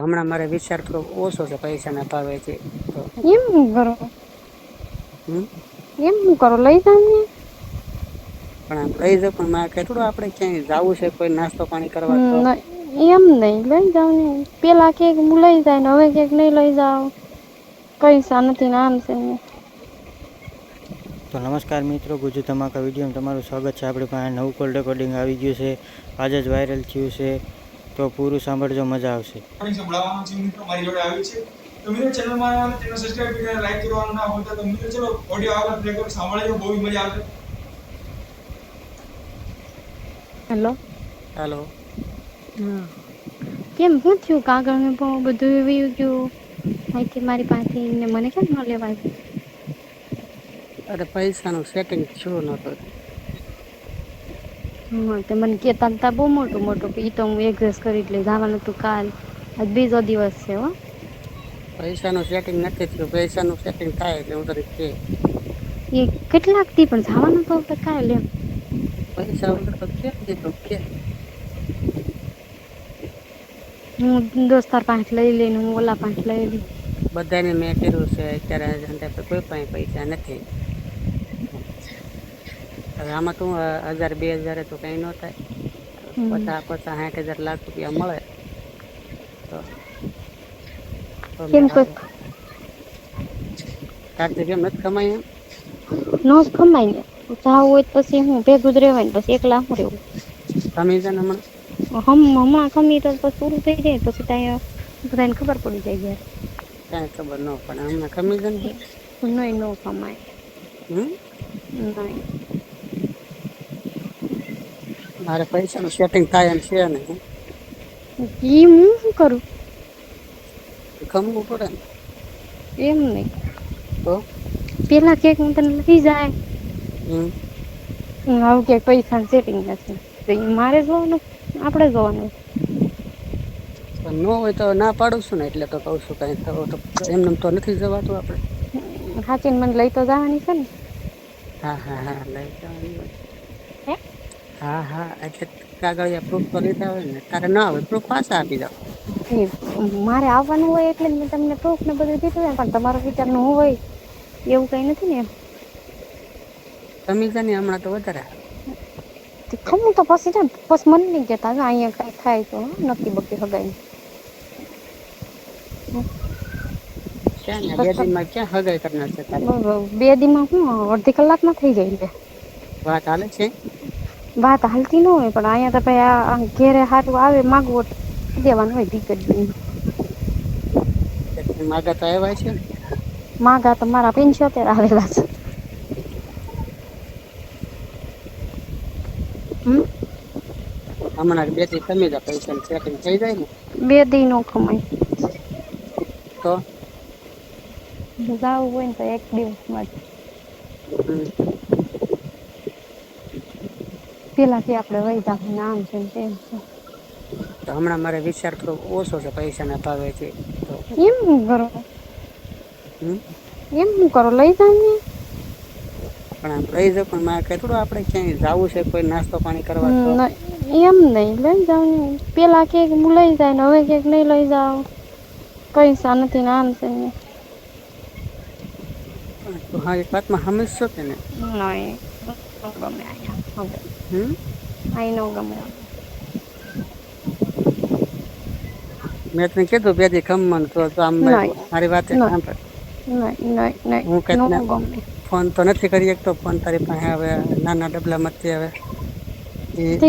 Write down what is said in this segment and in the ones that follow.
હમણાં મારે વિચાર થોડો ઓછો છે પૈસાના ભાવે છે તો એમ હું કરો હમ એમ હું કરો લઈ જાવ ને પણ આમ લઈ જાવ પણ મારે કેટલું આપણે ક્યાંય જવું છે કોઈ નાસ્તો પાણી કરવા તો એમ નઈ લઈ જાવ ને પેલા કેક લઈ જાય ને હવે કેક નઈ લઈ જાવ પૈસા નથી ને આમ છે ને તો નમસ્કાર મિત્રો, ગુજુ ધમાકા વિડીયોમાં તમારું સ્વાગત છે. આપણી પાસે નવું કોલ રેકોર્ડિંગ આવી ગયું છે, આજે જ વાયરલ થયું છે, તો પૂરું સાંભળજો, મજા આવશે. સંભળાવવાનું છે મિત્રો, મારી જોડે આવી છે. તો મિત્રો ચેનલમાં આવ્યા ચેનલ સબસ્ક્રાઇબ કરીને લાઈક કરવાનું ના ભૂલતા. તો મિત્રો ચલો ઓડિયો આગળ પ્લે કરો, સાંભળજો, બહુ મજા આવશે. હેલો હાલો હા કેમ શું થયું? કાગળ ને બધું એવી ગયું અહીંથી મારી પાસે ને મને કેમ ન લેવાય? અરે પૈસાનું સેટિંગ થયું નતું. હા તે મને કહેતા હતા બહુ મોટું મોટું, એ તો હું એડજસ્ટ કરી એટલે જવાનું હતું કાલ. આજ બીજો દિવસ છે હો. પૈસાનું સેટિંગ નથી થયું, પૈસાનું સેટિંગ થાય એટલે હું તરીકે કે એ કેટલાક થી પણ જવાનું તો આપણે કાલ એમ. પૈસા વગર તો કેમ દીધું કે હું દોસ્તાર પાંચ લઈ લઈને હું ઓલા પાંચ લઈ લઈ. બધાને મેં કર્યું છે અત્યારે, કોઈ પાસે પૈસા નથી. હવે આમાં તો 1000-2000 તો કંઈ ન થાય. 50-60 લાખ રૂપિયા મળે તો કેમ કોઈ તારથી કેમ નથી કમાય એમ? નો જ કમાય ને જાવું હોય પછી હું ભેગું જ રહેવાય ને પછી એકલા હું રહેવું. કમી છે ને હમણાં હમણાં કમી તો પછી પૂરું થઈ જાય પછી ત્યાં બધાને ખબર પડી જાય કાંઈ ખબર ન પડે. હમણાં કમી છે ને નહીં નો કમાય નહીં. મારે પૈસાનું સેટિંગ થાય એમ છે ને ઈ હું શું કરું? કમવું પડે ને એમ નહીં તો પેલા કેક હું તને લઈ જાય આવું કે પૈસા સેટિંગ નથી તો એ મારે જોવાનું આપણે જોવાનું. પણ ન હોય તો ના પાડું છું ને, એટલે તો કહું છું કાંઈ થવો તો એમને તો નથી જવાતું આપણે. સાચીને મને લઈ તો જવાની છે ને. હા લઈ જવાની હોય. હે હા એટલે કાગળિયા પ્રૂફ તો લીધા હોય ને. તારે ના હોય પ્રૂફ પાછા આપી જાવ. મારે આવવાનું હોય એટલે મેં તમને પ્રૂફ ને બધું દીધું હોય, પણ તમારો વિચાર ન હોય એવું કઈ નથી ને એમ. કમી છે ને હમણાં તો વધારે ખમું તો પછી છે પછી મને નહીં કહેતા અહીંયા કઈ થાય તો નક્કી બક્કી હગાઈ ક્યાં ને 2 દિનમાં ક્યાં હગાઈ કરનાર છે તારે? 2 દીમાં હું અડધી કલાકમાં થઈ જાય. વાત હાલે છે વાત હાલતી ન હોય પણ અહીંયા તો ભાઈ આ ઘેરે હારું આવે માગવો દેવાનું હોય દીકરી માગા તો આવ્યા છે ને. માગા તો મારા 75 આવેલા છે. હમણાં 2 દી કમી જાય પૈસાનું સેટિંગ થઈ જાય ને 2 દી નો કમાય તો જાવું હોય ને તો 1 દિવસમાં જ. પેલાથી આપણે વહી જાવ આમ છે ને તેમ છે. તો હમણાં મારે વિચાર થોડો ઓછો છે પૈસાના ભાવે છે તો એમ હું કરો એમ હું કરો લઈ જાવ ને પણ આમ લઈ જાવ પણ મારે કેટલું આપણે ક્યાંય જવું છે કોઈ નાસ્તો પાણી કરવા તો એમ નહીં લઈ જાવ ને પેલા કેક હું લઈ જાય ને હવે કેક નહીં લઈ જાવ પૈસા નથી ને આમ છે ને તો હા એક વાતમાં સમજશો કે ને નહીં ગમે અહીંયા હવે અહીં ન ગમે. મેં તને કીધું 2 દી ખમવાનું તો આમ મારી વાત સાંભળ. નહીં હું કઈ ગમે ફોન તો નથી કરી શકતો. ફોન તારી પાસે હવે નાના ડબલામાંથી હવે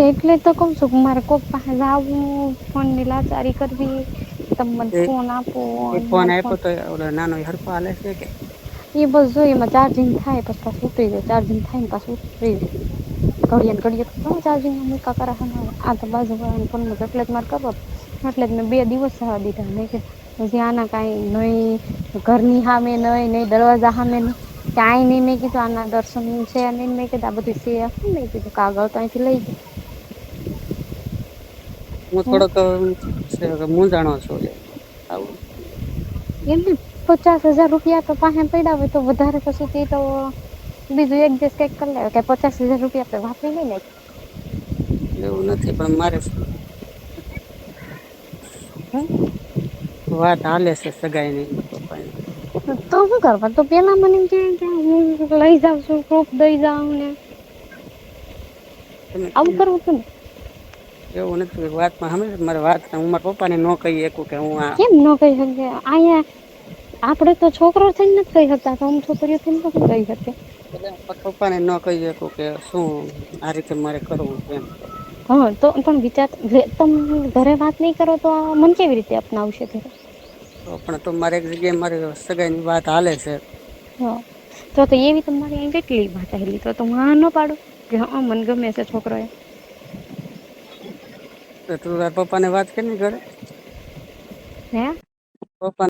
એટલે તો કહું છું કે મારે કોક પાસે જવું ફોન ની લાચારી કરવી તમને ફોન આપો ફોન આપ્યો તો ઓલો નાનો હરખો હાલે છે કે એ બસ જોઈએ એમાં ચાર્જિંગ થાય પછી પાછું ઉતરી જાય ચાર્જિંગ થાય ને પાછું ઉતરી જાય ઘડીએ તો ચાર્જિંગ મૂકા કરે આ તો બાજુવાળાને ફોનમાં એટલે જ મારે કરવો એટલે જ મેં 2 દિવસ જવા દીધા નહીં કે પછી આના કાંઈ નહીં ઘરની સામે નહીં દરવાજા સામે નહીં ક્યાંય નહીં. મેં કીધું આના દર્શન છે નહીં મેં કીધું આ બધું છે મેં કીધું કાગળ તો અહીંથી લઈ ગયું. હું થોડોક મૂંઝાણો છું આવું એમ 50,000 રૂપિયા તો પાસે પડ્યા હોય તો વધારે પછી તો બીજું એક દિવસ કંઈક કરી લે કે 50,000 રૂપિયા આપણે વાપરી લઈ ને એવું નથી પણ મારે વાત હાલે છે સગાઈની પપ્પાની. તો શું કરવા? તો પેલા મને એમ કે હું લઈ જાઉં છું, પ્રૂફ દઈ જાઉં ને તમે આવું કરવું હતું ને. એવું નથી વાતમાં સમજ મારે વાત હું મારા પપ્પાને ન કહી શકું કે હું આ કેમ ન કહી શકે? અહીંયા આપણે તો છોકરો થઈને નથી કહી શકતા, તો હું છોકરીઓ થઈને તો શું કહી શકે? એટલે મારા પપ્પાને ન કહી શકું કે શું આ રીતે મારે કરવું છે એમ. હા તો પણ વિચાર તમે ઘરે વાત નહીં કરો તો આ મન કેવી રીતે અપનાવશે ઘરે? તો પણ તો મારે એક જગ્યાએ મારી સગાઈની વાત હાલે છે. હા તો એવી તમારી અહીં કેટલી વાત આવેલી, તો હું હા ન પાડું કે હા મને ગમે છે છોકરો એ. તો તું તારા પપ્પાને વાત કરી ઘરે હે પપ્પા